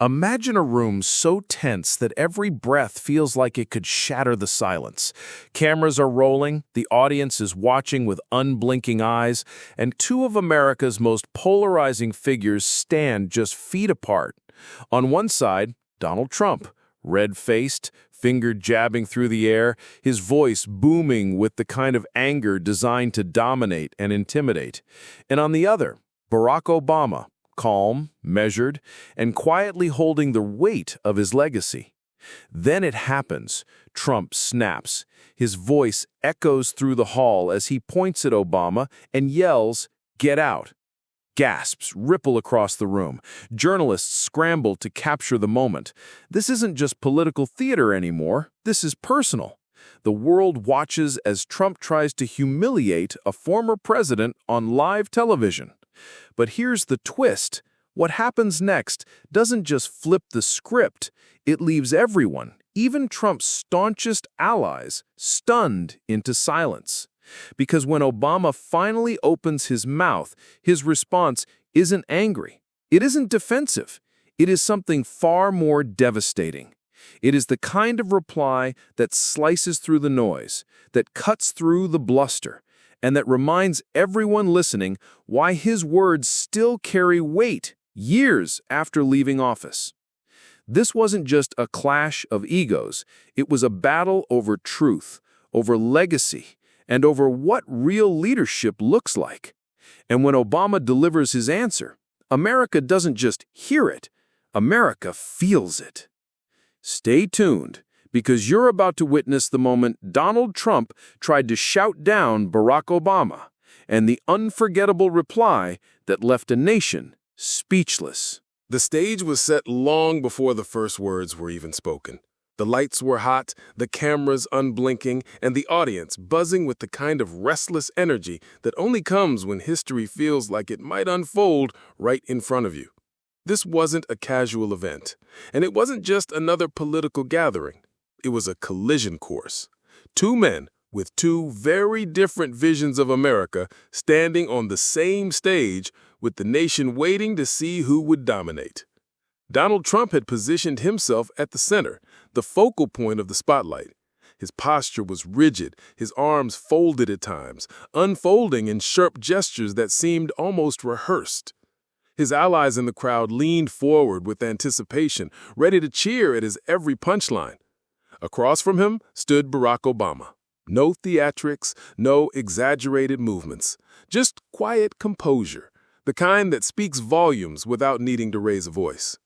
Imagine a room so tense that every breath feels like it could shatter the silence. Cameras are rolling, the audience is watching with unblinking eyes, and two of America's most polarizing figures stand just feet apart. On one side, Donald Trump, red-faced, finger jabbing through the air, his voice booming with the kind of anger designed to dominate and intimidate. And on the other, Barack Obama, calm, measured, and quietly holding the weight of his legacy. Then it happens. Trump snaps. His voice echoes through the hall as he points at Obama and yells, "Get out!" Gasps ripple across the room. Journalists scramble to capture the moment. This isn't just political theater anymore. This is personal. The world watches as Trump tries to humiliate a former president on live television. But here's the twist. What happens next doesn't just flip the script. It leaves everyone, even Trump's staunchest allies, stunned into silence. Because when Obama finally opens his mouth, his response isn't angry. It isn't defensive. It is something far more devastating. It is the kind of reply that slices through the noise, that cuts through the bluster, and that reminds everyone listening why his words still carry weight years after leaving office. This wasn't just a clash of egos. It was a battle over truth, over legacy, and over what real leadership looks like. And when Obama delivers his answer, America doesn't just hear it, America feels it. Stay tuned, because you're about to witness the moment Donald Trump tried to shout down Barack Obama, and the unforgettable reply that left a nation speechless. The stage was set long before the first words were even spoken. The lights were hot, the cameras unblinking, and the audience buzzing with the kind of restless energy that only comes when history feels like it might unfold right in front of you. This wasn't a casual event, and it wasn't just another political gathering. It was a collision course. Two men with two very different visions of America standing on the same stage with the nation waiting to see who would dominate. Donald Trump had positioned himself at the center, the focal point of the spotlight. His posture was rigid, his arms folded at times, unfolding in sharp gestures that seemed almost rehearsed. His allies in the crowd leaned forward with anticipation, ready to cheer at his every punchline. Across from him stood Barack Obama. No theatrics, no exaggerated movements, just quiet composure, the kind that speaks volumes without needing to raise a voice.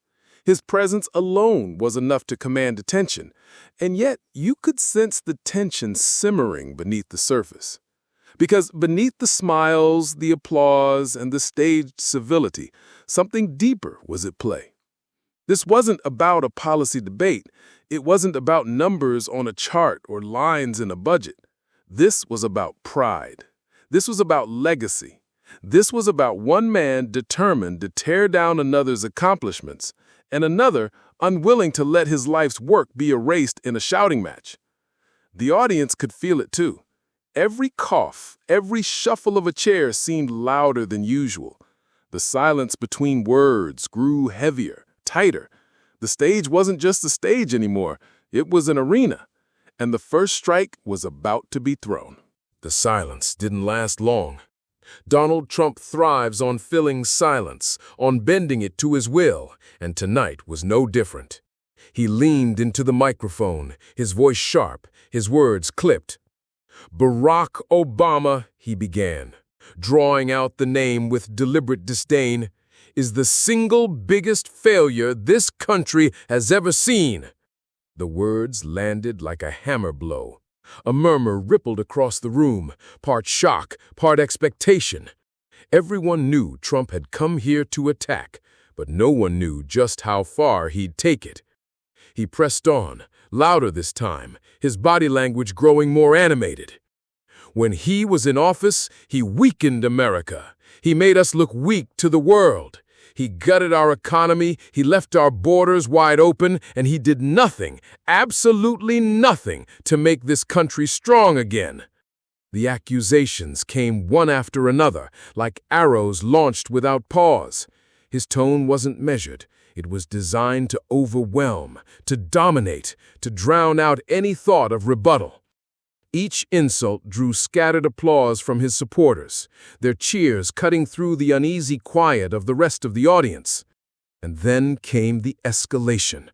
His presence alone was enough to command attention, and yet you could sense the tension simmering beneath the surface. Because beneath the smiles, the applause, and the staged civility, something deeper was at play. This wasn't about a policy debate. It wasn't about numbers on a chart or lines in a budget. This was about pride. This was about legacy. This was about one man determined to tear down another's accomplishments, and another unwilling to let his life's work be erased in a shouting match. The audience could feel it too. Every cough, every shuffle of a chair seemed louder than usual. The silence between words grew heavier, tighter. The stage wasn't just a stage anymore. It was an arena, and the first strike was about to be thrown. The silence didn't last long. Donald Trump thrives on filling silence, on bending it to his will, and tonight was no different. He leaned into the microphone, his voice sharp, his words clipped. "Barack Obama," he began, drawing out the name with deliberate disdain, "is the single biggest failure this country has ever seen." The words landed like a hammer blow. A murmur rippled across the room, part shock, part expectation. Everyone knew Trump had come here to attack, but no one knew just how far he'd take it. He pressed on, louder this time, his body language growing more animated. When he was in office, he weakened America. He made us look weak to the world. He gutted our economy, he left our borders wide open, and he did nothing, absolutely nothing, to make this country strong again. The accusations came one after another, like arrows launched without pause. His tone wasn't measured. It was designed to overwhelm, to dominate, to drown out any thought of rebuttal. Each insult drew scattered applause from his supporters, their cheers cutting through the uneasy quiet of the rest of the audience. And then came the escalation.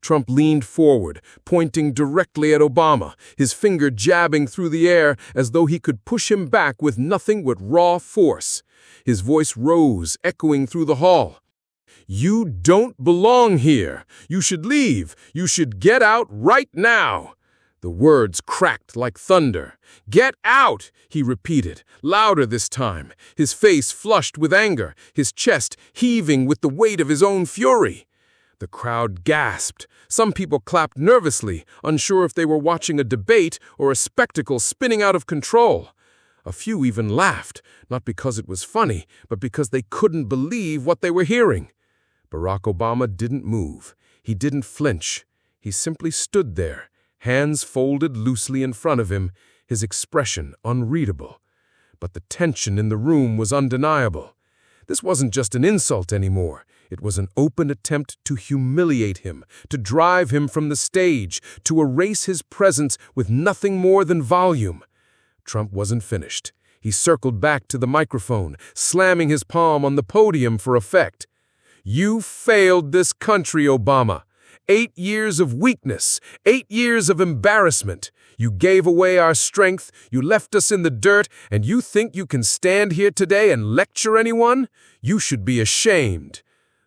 Trump leaned forward, pointing directly at Obama, his finger jabbing through the air as though he could push him back with nothing but raw force. His voice rose, echoing through the hall. "You don't belong here. You should leave. You should get out right now." The words cracked like thunder. "Get out!" he repeated, louder this time, his face flushed with anger, his chest heaving with the weight of his own fury. The crowd gasped. Some people clapped nervously, unsure if they were watching a debate or a spectacle spinning out of control. A few even laughed, not because it was funny, but because they couldn't believe what they were hearing. Barack Obama didn't move. He didn't flinch. He simply stood there, hands folded loosely in front of him, his expression unreadable. But the tension in the room was undeniable. This wasn't just an insult anymore. It was an open attempt to humiliate him, to drive him from the stage, to erase his presence with nothing more than volume. Trump wasn't finished. He circled back to the microphone, slamming his palm on the podium for effect. "You failed this country, Obama. 8 years of weakness, 8 years of embarrassment. You gave away our strength, you left us in the dirt, and you think you can stand here today and lecture anyone? You should be ashamed."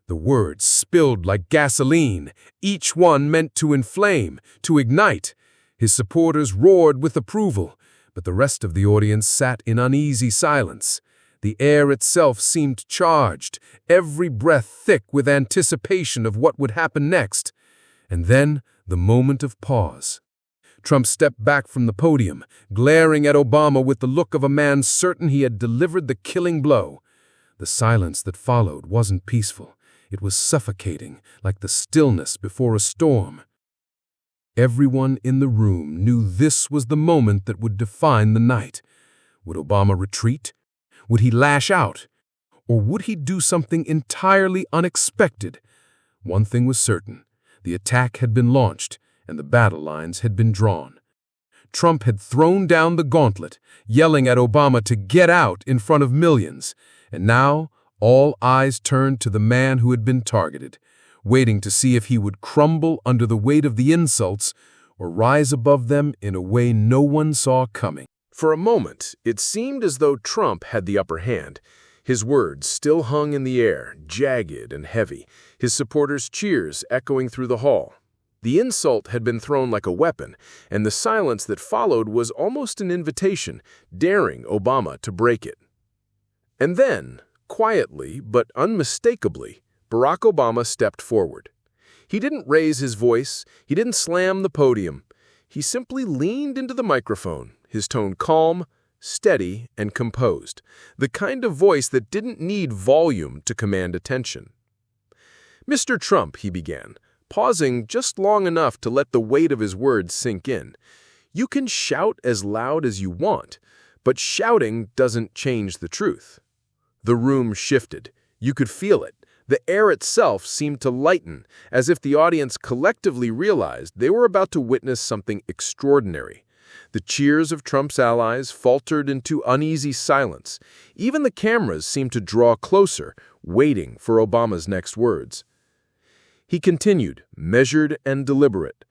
The words spilled like gasoline, each one meant to inflame, to ignite. His supporters roared with approval, but the rest of the audience sat in uneasy silence. The air itself seemed charged, every breath thick with anticipation of what would happen next. And then the moment of pause. Trump stepped back from the podium, glaring at Obama with the look of a man certain he had delivered the killing blow. The silence that followed wasn't peaceful. It was suffocating, like the stillness before a storm. Everyone in the room knew this was the moment that would define the night. Would Obama retreat? Would he lash out? Or would he do something entirely unexpected? One thing was certain. The attack had been launched, and the battle lines had been drawn. Trump had thrown down the gauntlet, yelling at Obama to get out in front of millions. And now, all eyes turned to the man who had been targeted, waiting to see if he would crumble under the weight of the insults or rise above them in a way no one saw coming. For a moment, it seemed as though Trump had the upper hand. His words still hung in the air, jagged and heavy, his supporters' cheers echoing through the hall. The insult had been thrown like a weapon, and the silence that followed was almost an invitation, daring Obama to break it. And then, quietly but unmistakably, Barack Obama stepped forward. He didn't raise his voice, he didn't slam the podium. He simply leaned into the microphone, his tone calm, steady, and composed, the kind of voice that didn't need volume to command attention. "Mr. Trump," he began, pausing just long enough to let the weight of his words sink in, "you can shout as loud as you want, but shouting doesn't change the truth." The room shifted. You could feel it. The air itself seemed to lighten, as if the audience collectively realized they were about to witness something extraordinary. The cheers of Trump's allies faltered into uneasy silence. Even the cameras seemed to draw closer, waiting for Obama's next words. He continued, measured and deliberate.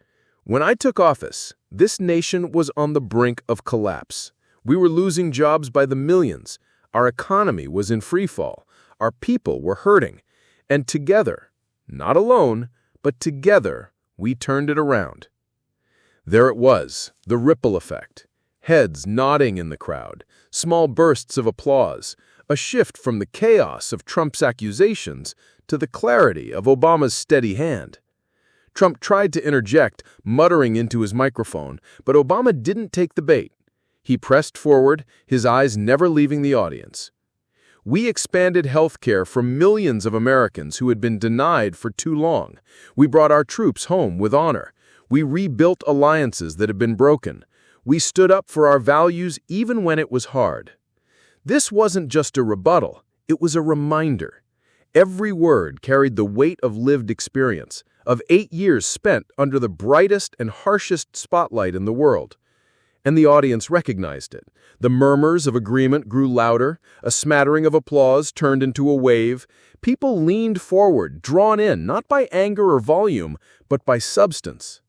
"When I took office, this nation was on the brink of collapse. We were losing jobs by the millions. Our economy was in freefall. Our people were hurting. And together, not alone, but together, we turned it around." There it was, the ripple effect. Heads nodding in the crowd, small bursts of applause, a shift from the chaos of Trump's accusations to the clarity of Obama's steady hand. Trump tried to interject, muttering into his microphone, but Obama didn't take the bait. He pressed forward, his eyes never leaving the audience. "We expanded health care for millions of Americans who had been denied for too long. We brought our troops home with honor. We rebuilt alliances that had been broken. We stood up for our values even when it was hard." This wasn't just a rebuttal, it was a reminder. Every word carried the weight of lived experience, of 8 years spent under the brightest and harshest spotlight in the world. And the audience recognized it. The murmurs of agreement grew louder, a smattering of applause turned into a wave. People leaned forward, drawn in, not by anger or volume, but by substance.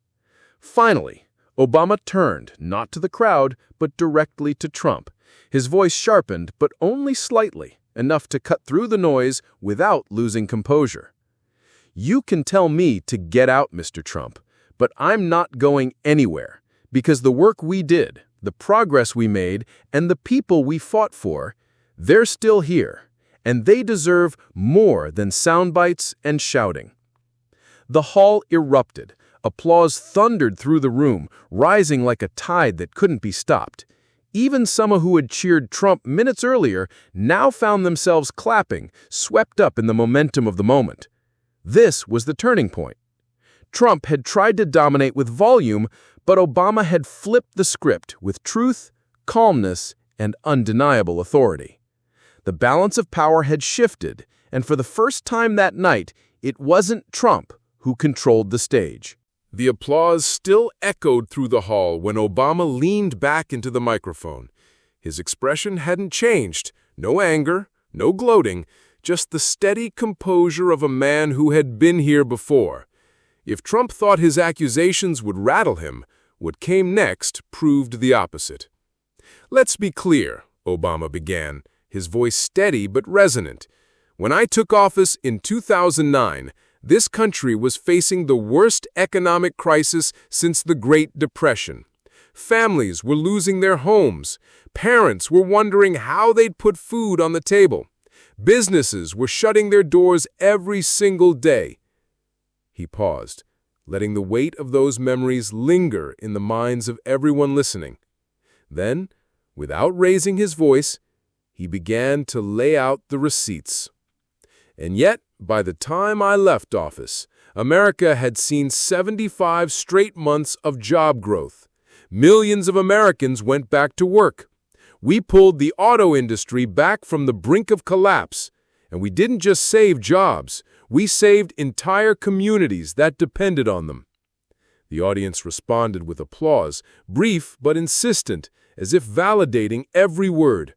Finally, Obama turned, not to the crowd, but directly to Trump. His voice sharpened, but only slightly, enough to cut through the noise without losing composure. You can tell me to get out, Mr. Trump, but I'm not going anywhere, because the work we did, the progress we made, and the people we fought for, they're still here, and they deserve more than sound bites and shouting. The hall erupted. Applause thundered through the room, rising like a tide that couldn't be stopped. Even some who had cheered Trump minutes earlier now found themselves clapping, swept up in the momentum of the moment. This was the turning point. Trump had tried to dominate with volume, but Obama had flipped the script with truth, calmness, and undeniable authority. The balance of power had shifted, and for the first time that night, it wasn't Trump who controlled the stage. The applause still echoed through the hall when Obama leaned back into the microphone. His expression hadn't changed. No anger, no gloating, just the steady composure of a man who had been here before. If Trump thought his accusations would rattle him, what came next proved the opposite. "Let's be clear," Obama began, his voice steady but resonant. "When I took office in 2009, this country was facing the worst economic crisis since the Great Depression. Families were losing their homes. Parents were wondering how they'd put food on the table. Businesses were shutting their doors every single day." He paused, letting the weight of those memories linger in the minds of everyone listening. Then, without raising his voice, he began to lay out the receipts. "And yet, by the time I left office, America had seen 75 straight months of job growth. Millions of Americans went back to work. We pulled the auto industry back from the brink of collapse. And we didn't just save jobs, we saved entire communities that depended on them." The audience responded with applause, brief but insistent, as if validating every word.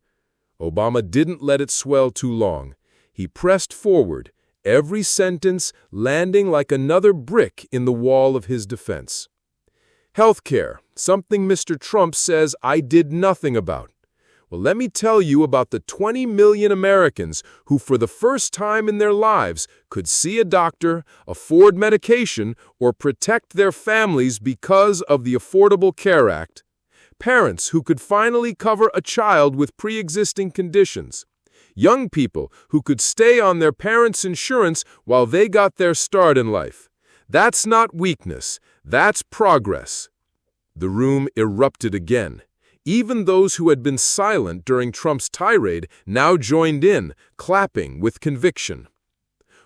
Obama didn't let it swell too long. He pressed forward, every sentence landing like another brick in the wall of his defense. "Healthcare, something Mr. Trump says I did nothing about. Well, let me tell you about the 20 million Americans who, for the first time in their lives, could see a doctor, afford medication, or protect their families because of the Affordable Care Act. Parents who could finally cover a child with pre-existing conditions. Young people who could stay on their parents' insurance while they got their start in life. That's not weakness, that's progress." The room erupted again. Even those who had been silent during Trump's tirade now joined in, clapping with conviction.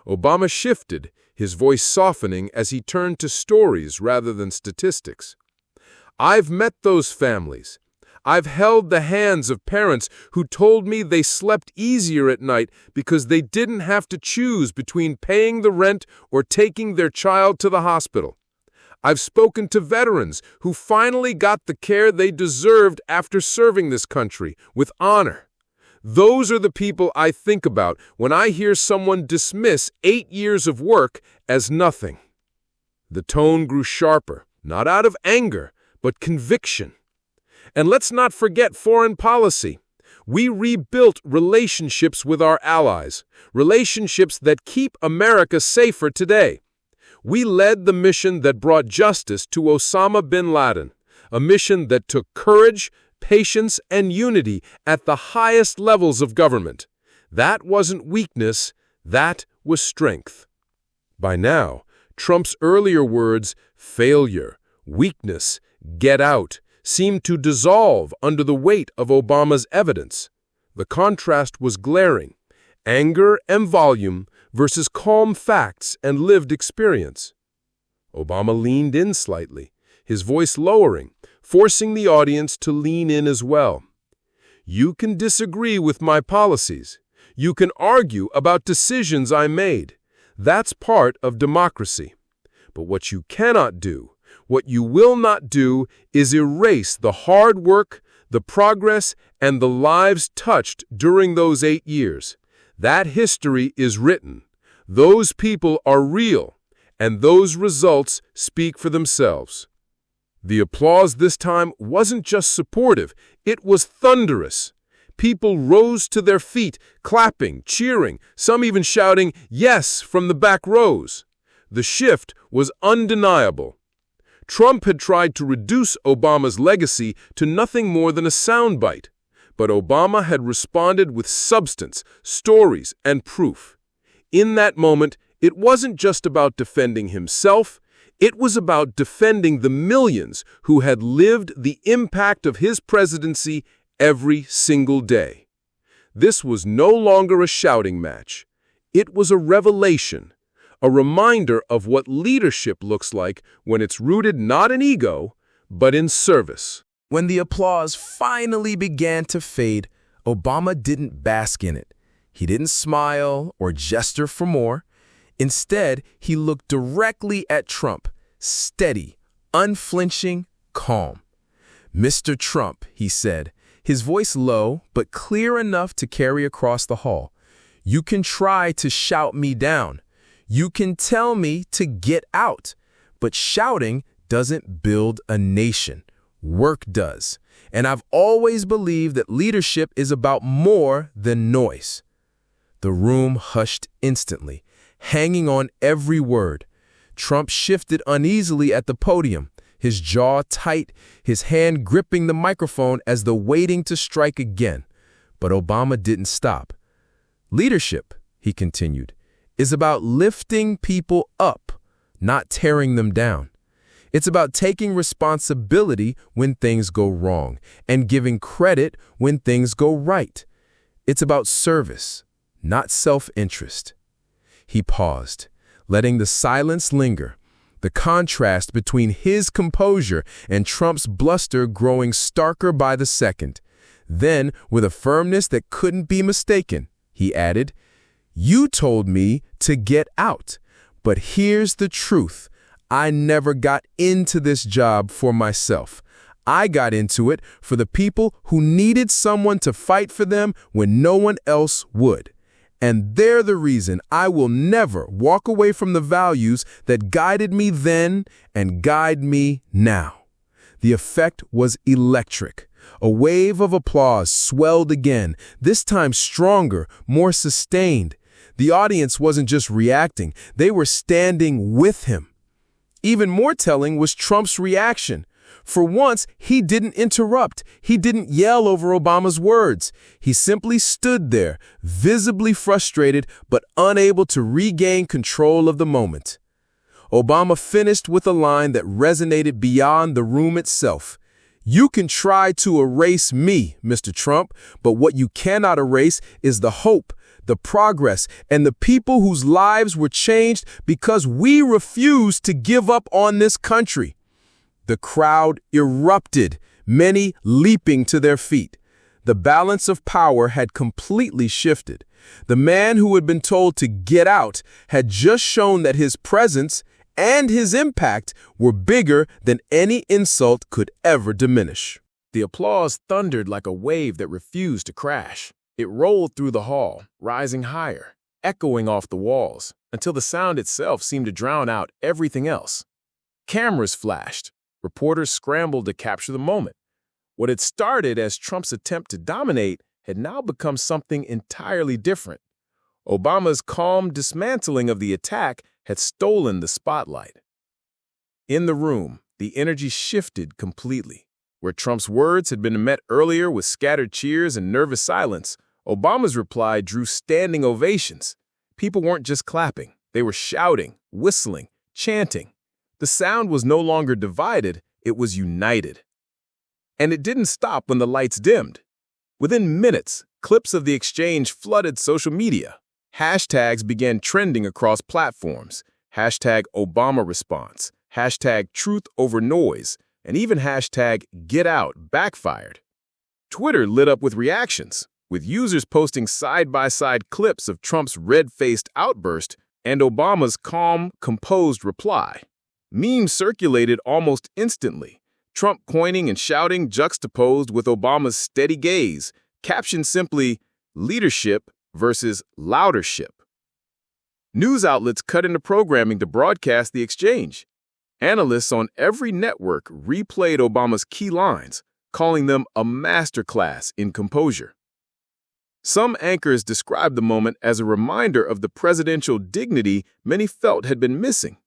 Obama shifted, his voice softening as he turned to stories rather than statistics. "I've met those families. I've held the hands of parents who told me they slept easier at night because they didn't have to choose between paying the rent or taking their child to the hospital. I've spoken to veterans who finally got the care they deserved after serving this country with honor. Those are the people I think about when I hear someone dismiss 8 years of work as nothing." The tone grew sharper, not out of anger, but conviction. "And let's not forget foreign policy. We rebuilt relationships with our allies, relationships that keep America safer today. We led the mission that brought justice to Osama bin Laden, a mission that took courage, patience, and unity at the highest levels of government. That wasn't weakness, that was strength." By now, Trump's earlier words, failure, weakness, get out, seemed to dissolve under the weight of Obama's evidence. The contrast was glaring. Anger and volume versus calm facts and lived experience. Obama leaned in slightly, his voice lowering, forcing the audience to lean in as well. "You can disagree with my policies. You can argue about decisions I made. That's part of democracy. But what you cannot do, what you will not do, is erase the hard work, the progress, and the lives touched during those 8 years. That history is written. Those people are real, and those results speak for themselves. The applause this time wasn't just supportive, it was thunderous. People rose to their feet, clapping, cheering, some even shouting, "Yes," from the back rows. The shift was undeniable. Trump had tried to reduce Obama's legacy to nothing more than a soundbite, but Obama had responded with substance, stories, and proof. In that moment, it wasn't just about defending himself, it was about defending the millions who had lived the impact of his presidency every single day. This was no longer a shouting match. It was a revelation, a reminder of what leadership looks like when it's rooted not in ego, but in service. When the applause finally began to fade, Obama didn't bask in it. He didn't smile or gesture for more. Instead, he looked directly at Trump, steady, unflinching, calm. "Mr. Trump," he said, his voice low but clear enough to carry across the hall, "you can try to shout me down. You can tell me to get out. But shouting doesn't build a nation. Work does. And I've always believed that leadership is about more than noise." The room hushed instantly, hanging on every word. Trump shifted uneasily at the podium, his jaw tight, his hand gripping the microphone as though waiting to strike again. But Obama didn't stop. "Leadership," he continued, "is about lifting people up, not tearing them down. It's about taking responsibility when things go wrong and giving credit when things go right. It's about service, not self-interest." He paused, letting the silence linger, the contrast between his composure and Trump's bluster growing starker by the second. Then, with a firmness that couldn't be mistaken, he added, "You told me to get out, but here's the truth. I never got into this job for myself. I got into it for the people who needed someone to fight for them when no one else would. And they're the reason I will never walk away from the values that guided me then and guide me now." The effect was electric. A wave of applause swelled again, this time stronger, more sustained. The audience wasn't just reacting, they were standing with him. Even more telling was Trump's reaction. For once, he didn't interrupt. He didn't yell over Obama's words. He simply stood there, visibly frustrated but unable to regain control of the moment. Obama finished with a line that resonated beyond the room itself. "You can try to erase me, Mr. Trump, but what you cannot erase is the hope, the progress, and the people whose lives were changed because we refused to give up on this country." The crowd erupted, many leaping to their feet. The balance of power had completely shifted. The man who had been told to get out had just shown that his presence and his impact were bigger than any insult could ever diminish. The applause thundered like a wave that refused to crash. It rolled through the hall, rising higher, echoing off the walls, until the sound itself seemed to drown out everything else. Cameras flashed. Reporters scrambled to capture the moment. What had started as Trump's attempt to dominate had now become something entirely different. Obama's calm dismantling of the attack had stolen the spotlight. In the room, the energy shifted completely. Where Trump's words had been met earlier with scattered cheers and nervous silence, Obama's reply drew standing ovations. People weren't just clapping, they were shouting, whistling, chanting. The sound was no longer divided, it was united. And it didn't stop when the lights dimmed. Within minutes, clips of the exchange flooded social media. Hashtags began trending across platforms. Hashtag Obama response, hashtag truth over noise, and even hashtag get out backfired. Twitter lit up with reactions. with users posting side-by-side clips of Trump's red-faced outburst and Obama's calm, composed reply. Memes circulated almost instantly, Trump pointing and shouting juxtaposed with Obama's steady gaze, captioned simply, "Leadership versus loudership." News outlets cut into programming to broadcast the exchange. Analysts on every network replayed Obama's key lines, calling them a masterclass in composure. Some anchors described the moment as a reminder of the presidential dignity many felt had been missing.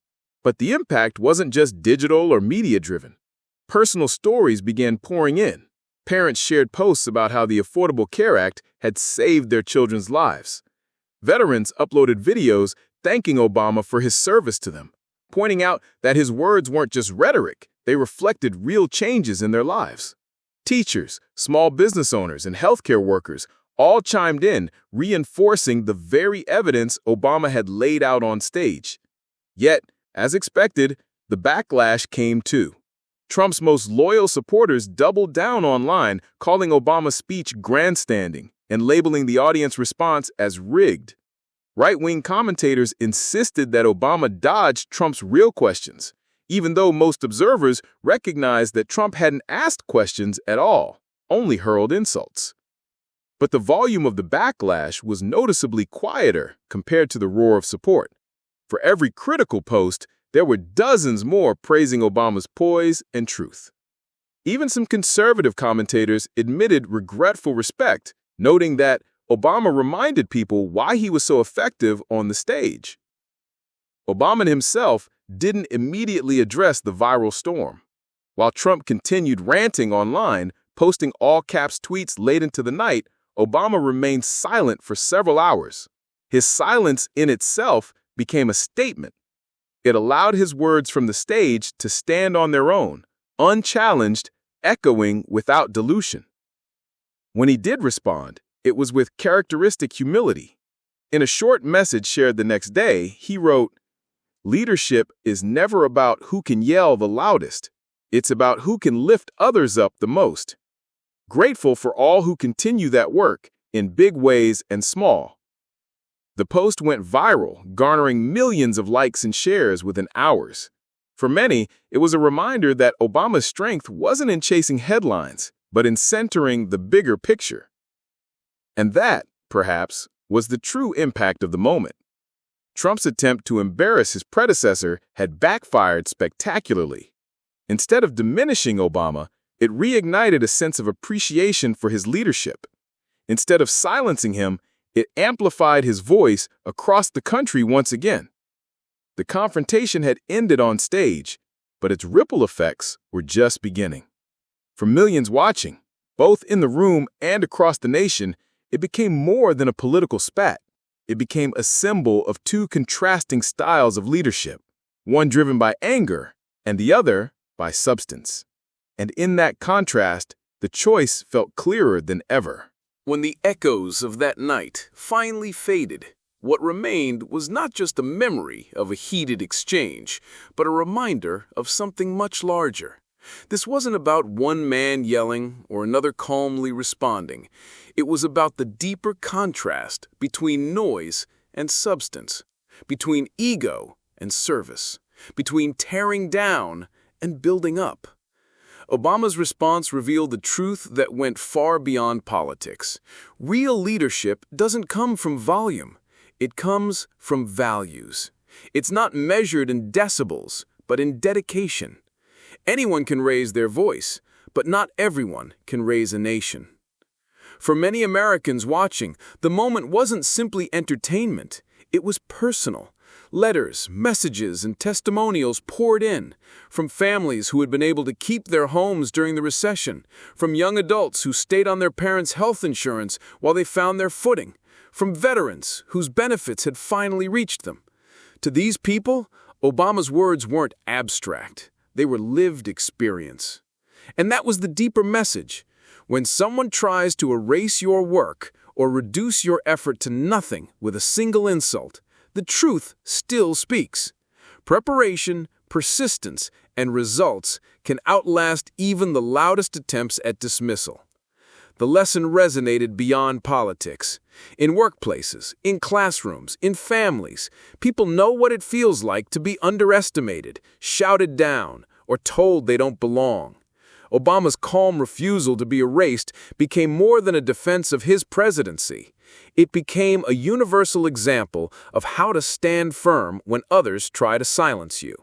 But the impact wasn't just digital or media-driven. Personal stories began pouring in. Parents shared posts about how the Affordable Care Act had saved their children's lives. Veterans uploaded videos thanking Obama for his service to them, pointing out that his words weren't just rhetoric, they reflected real changes in their lives. Teachers, small business owners, and healthcare workers all chimed in, reinforcing the very evidence Obama had laid out on stage. Yet, as expected, the backlash came too. Trump's most loyal supporters doubled down online, calling Obama's speech grandstanding and labeling the audience response as rigged. Right-wing commentators insisted that Obama dodged Trump's real questions, even though most observers recognized that Trump hadn't asked questions at all, only hurled insults. But the volume of the backlash was noticeably quieter compared to the roar of support. For every critical post, there were dozens more praising Obama's poise and truth. Even some conservative commentators admitted regretful respect, noting that Obama reminded people why he was so effective on the stage. Obama himself didn't immediately address the viral storm. While Trump continued ranting online, posting all-caps tweets late into the night, Obama remained silent for several hours. His silence in itself became a statement. It allowed his words from the stage to stand on their own, unchallenged, echoing without dilution. When he did respond, it was with characteristic humility. In a short message shared the next day, he wrote, "Leadership is never about who can yell the loudest. It's about who can lift others up the most. Grateful for all who continue that work, in big ways and small." The post went viral, garnering millions of likes and shares within hours. For many, it was a reminder that Obama's strength wasn't in chasing headlines, but in centering the bigger picture. And that, perhaps, was the true impact of the moment. Trump's attempt to embarrass his predecessor had backfired spectacularly. Instead of diminishing Obama, it reignited a sense of appreciation for his leadership. Instead of silencing him, it amplified his voice across the country once again. The confrontation had ended on stage, but its ripple effects were just beginning. For millions watching, both in the room and across the nation, it became more than a political spat. It became a symbol of two contrasting styles of leadership, one driven by anger and the other by substance. And in that contrast, the choice felt clearer than ever. When the echoes of that night finally faded, what remained was not just a memory of a heated exchange, but a reminder of something much larger. This wasn't about one man yelling or another calmly responding. It was about the deeper contrast between noise and substance, between ego and service, between tearing down and building up. Obama's response revealed the truth that went far beyond politics. Real leadership doesn't come from volume. It comes from values. It's not measured in decibels, but in dedication. Anyone can raise their voice, but not everyone can raise a nation. For many Americans watching, the moment wasn't simply entertainment. It was personal. Letters, messages, and testimonials poured in, from families who had been able to keep their homes during the recession, from young adults who stayed on their parents' health insurance while they found their footing, from veterans whose benefits had finally reached them. To these people, Obama's words weren't abstract. They were lived experience. And that was the deeper message. When someone tries to erase your work or reduce your effort to nothing with a single insult, the truth still speaks. Preparation, persistence, and results can outlast even the loudest attempts at dismissal. the lesson resonated beyond politics. In workplaces, in classrooms, in families, people know what it feels like to be underestimated, shouted down, or told they don't belong. Obama's calm refusal to be erased became more than a defense of his presidency. It became a universal example of how to stand firm when others try to silence you.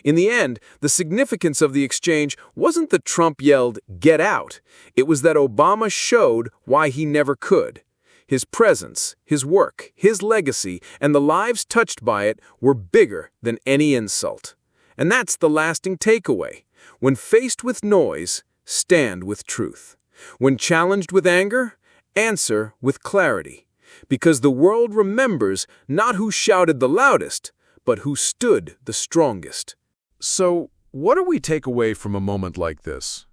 In the end, the significance of the exchange wasn't that Trump yelled, "Get out!" It was that Obama showed why he never could. His presence, his work, his legacy, and the lives touched by it were bigger than any insult. And that's the lasting takeaway. When faced with noise, stand with truth. When challenged with anger, answer with clarity. Because the world remembers not who shouted the loudest, but who stood the strongest. So, what do we take away from a moment like this?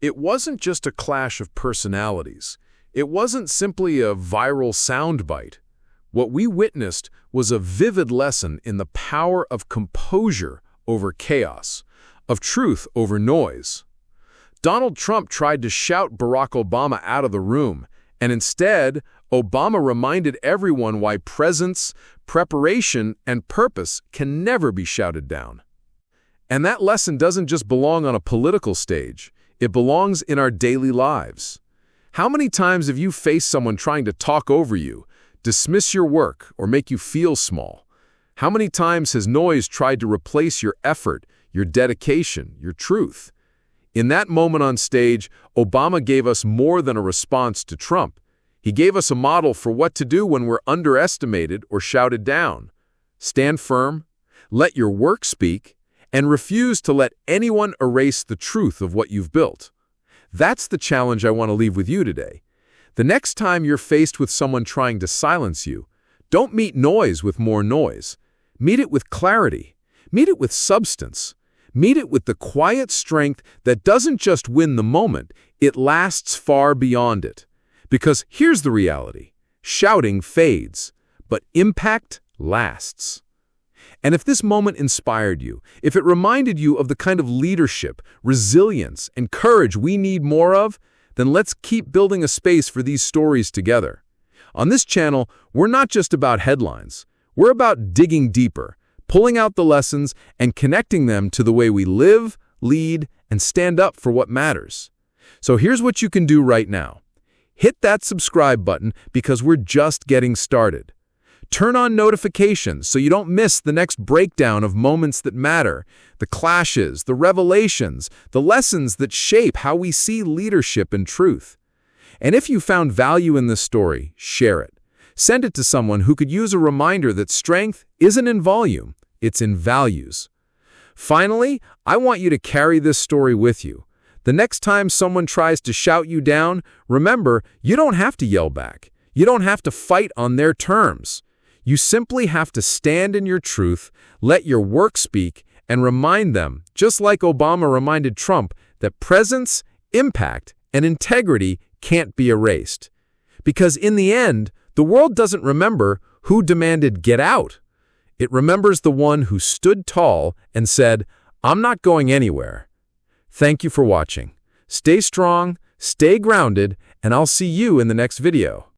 It wasn't just a clash of personalities. It wasn't simply a viral soundbite. What we witnessed was a vivid lesson in the power of composure over chaos, of truth over noise. Donald Trump tried to shout Barack Obama out of the room, and instead, Obama reminded everyone why presence, preparation, and purpose can never be shouted down. And that lesson doesn't just belong on a political stage. It belongs in our daily lives. How many times have you faced someone trying to talk over you, dismiss your work, or make you feel small? How many times has noise tried to replace your effort, your dedication, your truth? In that moment on stage, Obama gave us more than a response to Trump. He gave us a model for what to do when we're underestimated or shouted down. Stand firm, let your work speak, and refuse to let anyone erase the truth of what you've built. That's the challenge I want to leave with you today. The next time you're faced with someone trying to silence you, don't meet noise with more noise. Meet it with clarity. Meet it with substance. Meet it with the quiet strength that doesn't just win the moment, it lasts far beyond it. Because here's the reality. Shouting fades, but impact lasts. And if this moment inspired you, if it reminded you of the kind of leadership, resilience, and courage we need more of, then let's keep building a space for these stories together. On this channel, we're not just about headlines. We're about digging deeper, pulling out the lessons, and connecting them to the way we live, lead, and stand up for what matters. So here's what you can do right now. Hit that subscribe button because we're just getting started. Turn on notifications so you don't miss the next breakdown of moments that matter, the clashes, the revelations, the lessons that shape how we see leadership and truth. And if you found value in this story, share it. Send it to someone who could use a reminder that strength isn't in volume, it's in values. Finally, I want you to carry this story with you. The next time someone tries to shout you down, remember, you don't have to yell back. You don't have to fight on their terms. You simply have to stand in your truth, let your work speak, and remind them, just like Obama reminded Trump, that presence, impact, and integrity can't be erased. Because in the end, the world doesn't remember who demanded "get out." It remembers the one who stood tall and said, "I'm not going anywhere." Thank you for watching. Stay strong, stay grounded, and I'll see you in the next video.